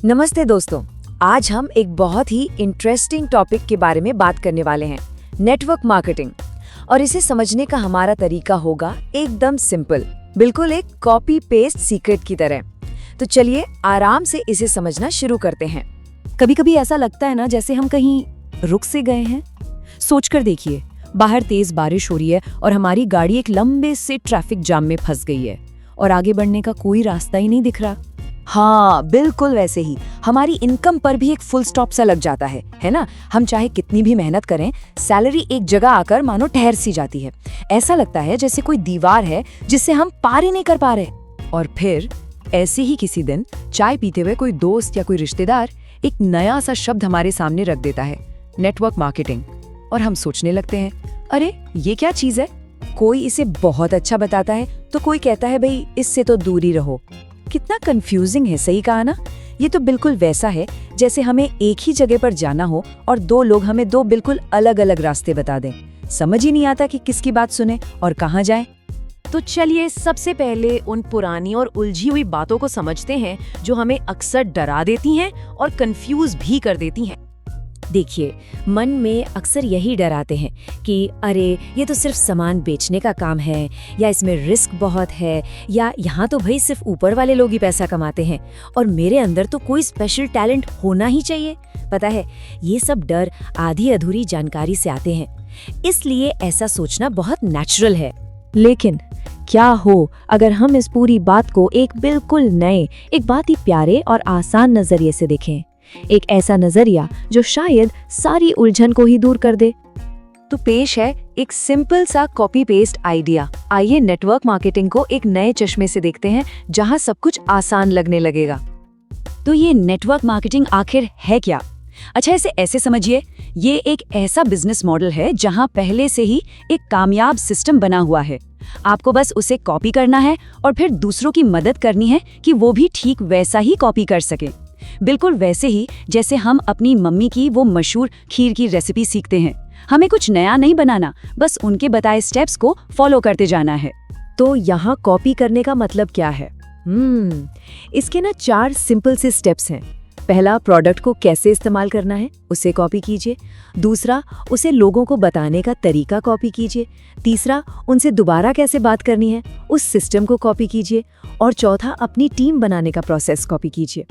नमस्ते दोस्तों। आज हम एक बहुत ही इंटरेस्टिंग टॉपिक के बारे में बात करने वाले हैं, नेटवर्क मार्केटिंग। और इसे समझने का हमारा तरीका होगा एकदम सिंपल, बिल्कुल एक कॉपी पेस्ट सीक्रेट की तरह। तो चलिए आराम से इसे समझना शुरू करते हैं। कभी कभी ऐसा लगता है ना जैसे हम कहीं रुक से गए हैं। सोचकर देखिए, बाहर तेज बारिश हो रही है और हमारी गाड़ी एक लंबे से ट्रैफिक जाम में फंस गई है और आगे बढ़ने का कोई रास्ता ही नहीं दिख रहा। हाँ, बिल्कुल वैसे ही हमारी इनकम पर भी एक फुल स्टॉप सा लग जाता है ना। हम चाहे कितनी भी मेहनत करें, सैलरी एक जगह आकर मानो ठहर सी जाती है। ऐसा लगता है जैसे कोई दीवार है जिससे हम पार ही नहीं कर पा रहे। और फिर ऐसे ही किसी दिन चाय पीते हुए कोई दोस्त या कोई रिश्तेदार एक नया सा शब्द हमारे सामने रख देता है, नेटवर्क मार्केटिंग। और हम सोचने लगते हैं, अरे ये क्या चीज है। कोई इसे बहुत अच्छा बताता है तो कोई कहता है भाई इससे तो दूर ही रहो। कितना कंफ्यूजिंग है, सही कहा ना। ये तो बिल्कुल वैसा है जैसे हमें एक ही जगह पर जाना हो और दो लोग हमें दो बिल्कुल अलग अलग रास्ते बता दें। समझ ही नहीं आता कि किसकी बात सुने और कहाँ जाएं। तो चलिए सबसे पहले उन पुरानी और उलझी हुई बातों को समझते हैं जो हमें अक्सर डरा देती हैं और कंफ्यूज भी कर देती हैं। देखिए, मन में अक्सर यही डर आते हैं कि अरे ये तो सिर्फ सामान बेचने का काम है, या इसमें रिस्क बहुत है, या यहाँ तो भाई सिर्फ ऊपर वाले लोग ही पैसा कमाते हैं और मेरे अंदर तो कोई स्पेशल टैलेंट होना ही चाहिए। पता है, ये सब डर आधी अधूरी जानकारी से आते हैं, इसलिए ऐसा सोचना बहुत नेचुरल है। लेकिन क्या हो अगर हम इस पूरी बात को एक बिल्कुल नए, एक बहुत ही प्यारे और आसान नजरिए से देखें, एक ऐसा नजरिया जो शायद सारी उलझन को ही दूर कर दे। तो पेश है एक सिंपल सा कॉपी पेस्ट आइडिया। आइए नेटवर्क मार्केटिंग को एक नए चश्मे से देखते हैं, जहां सब कुछ आसान लगने लगेगा। तो ये नेटवर्क मार्केटिंग आखिर है क्या? अच्छा, इसे ऐसे समझिए, ये एक ऐसा बिजनेस मॉडल है जहां पहले से ही एक कामयाब सिस्टम बना हुआ है। आपको बस उसे कॉपी करना है और फिर दूसरों की मदद करनी है कि वो भी ठीक वैसा ही कॉपी कर सके। बिल्कुल वैसे ही जैसे हम अपनी मम्मी की वो मशहूर खीर की रेसिपी सीखते हैं। हमें कुछ नया नहीं बनाना, बस उनके बताए स्टेप्स को फॉलो करते जाना है। तो यहाँ कॉपी करने का मतलब क्या है? इसके ना 4 सिंपल से स्टेप्स हैं। पहला, प्रोडक्ट को कैसे इस्तेमाल करना है, उसे कॉपी कीजिए। दूसरा, उसे लोगों को बताने का तरीका कॉपी कीजिए। तीसरा, उनसे दोबारा कैसे बात करनी है, उस सिस्टम को कॉपी कीजिए। और चौथा, अपनी टीम बनाने का प्रोसेस कॉपी कीजिए।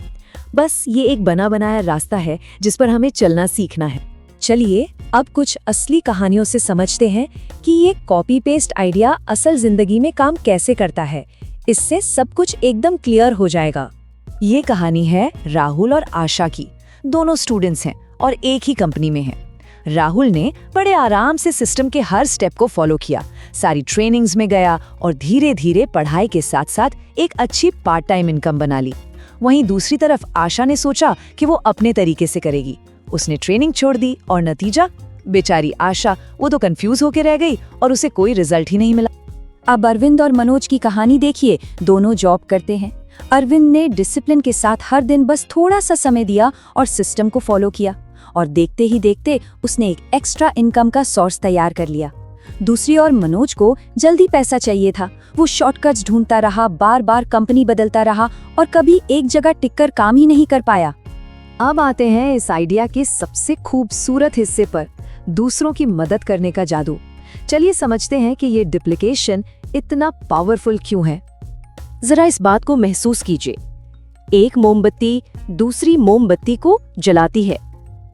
बस ये एक बना बनाया रास्ता है जिस पर हमें चलना सीखना है। चलिए अब कुछ असली कहानियों से समझते हैं कि ये कॉपी पेस्ट आइडिया असल जिंदगी में काम कैसे करता है। इससे सब कुछ एकदम क्लियर हो जाएगा। ये कहानी है राहुल और आशा की। दोनों स्टूडेंट्स हैं और एक ही कंपनी में हैं। राहुल ने बड़े आराम से सिस्टम के हर स्टेप को फॉलो किया, सारी ट्रेनिंग्स में गया और धीरे धीरे पढ़ाई के साथ साथ एक अच्छी पार्ट टाइम इनकम बना ली। वहीं दूसरी तरफ आशा ने सोचा कि वो अपने तरीके से करेगी। उसने ट्रेनिंग छोड़ दी और नतीजा, बेचारी आशा, वो तो कंफ्यूज होकर रह गई और उसे कोई रिजल्ट ही नहीं मिला। अब अरविंद और मनोज की कहानी देखिए। दोनों जॉब करते हैं। अरविंद ने डिसिप्लिन के साथ हर दिन बस थोड़ा सा समय दिया और सिस्टम को फॉलो किया, और देखते ही देखते उसने एक एक्स्ट्रा इनकम का सोर्स तैयार कर लिया। दूसरी ओर मनोज को जल्दी पैसा चाहिए था। वो शॉर्टकट्स ढूंढता रहा, बार बार कंपनी बदलता रहा और कभी एक जगह टिककर काम ही नहीं कर पाया। अब आते हैं इस आइडिया के सबसे खूबसूरत हिस्से पर, दूसरों की मदद करने का जादू। चलिए समझते हैं कि ये डुप्लीकेशन इतना पावरफुल क्यों है। जरा इस बात को महसूस कीजिए। एक मोमबत्ती दूसरी मोमबत्ती को जलाती है।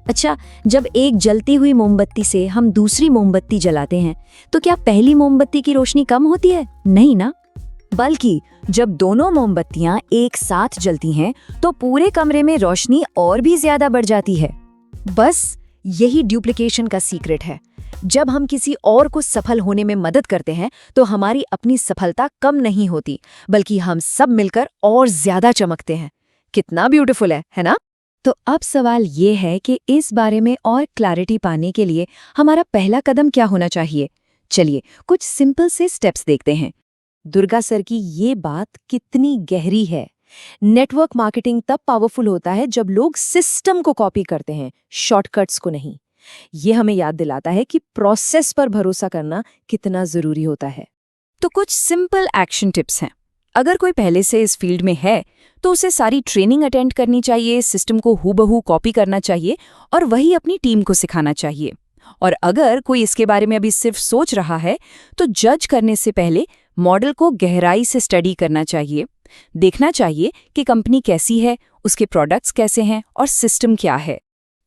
अच्छा, जब एक जलती हुई मोमबत्ती से हम दूसरी मोमबत्ती जलाते हैं तो क्या पहली मोमबत्ती की रोशनी कम होती है? नहीं ना, बल्कि जब दोनों मोमबत्तियां एक साथ जलती हैं तो पूरे कमरे में रोशनी और भी ज्यादा बढ़ जाती है। बस यही डुप्लीकेशन का सीक्रेट है। जब हम किसी और को सफल होने में मदद करते हैं तो हमारी अपनी सफलता कम नहीं होती, बल्कि हम सब मिलकर और ज्यादा चमकते हैं। कितना ब्यूटीफुल है ना? तो अब सवाल ये है कि इस बारे में और क्लैरिटी पाने के लिए हमारा पहला कदम क्या होना चाहिए। चलिए कुछ सिंपल से स्टेप्स देखते हैं। दुर्गा सर की ये बात कितनी गहरी है। नेटवर्क मार्केटिंग तब पावरफुल होता है जब लोग सिस्टम को कॉपी करते हैं, शॉर्टकट्स को नहीं। ये हमें याद दिलाता है कि प्रोसेस पर भरोसा करना कितना जरूरी होता है। तो कुछ सिंपल एक्शन टिप्स हैं। अगर कोई पहले से इस फील्ड में है तो उसे सारी ट्रेनिंग अटेंड करनी चाहिए, सिस्टम को हूबहू कॉपी करना चाहिए और वही अपनी टीम को सिखाना चाहिए। और अगर कोई इसके बारे में अभी सिर्फ सोच रहा है तो जज करने से पहले मॉडल को गहराई से स्टडी करना चाहिए। देखना चाहिए कि कंपनी कैसी है, उसके प्रोडक्ट्स कैसे हैं और सिस्टम क्या है।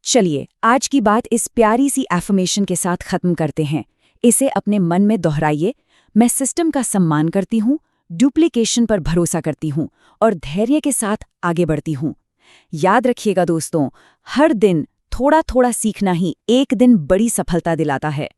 चलिए आज की बात इस प्यारी सी एफर्मेशन के साथ खत्म करते हैं। इसे अपने मन में दोहराइए, मैं सिस्टम का सम्मान करती हूँ, डुप्लीकेशन पर भरोसा करती हूँ और धैर्य के साथ आगे बढ़ती हूँ। याद रखिएगा दोस्तों, हर दिन थोड़ा थोड़ा सीखना ही एक दिन बड़ी सफलता दिलाता है।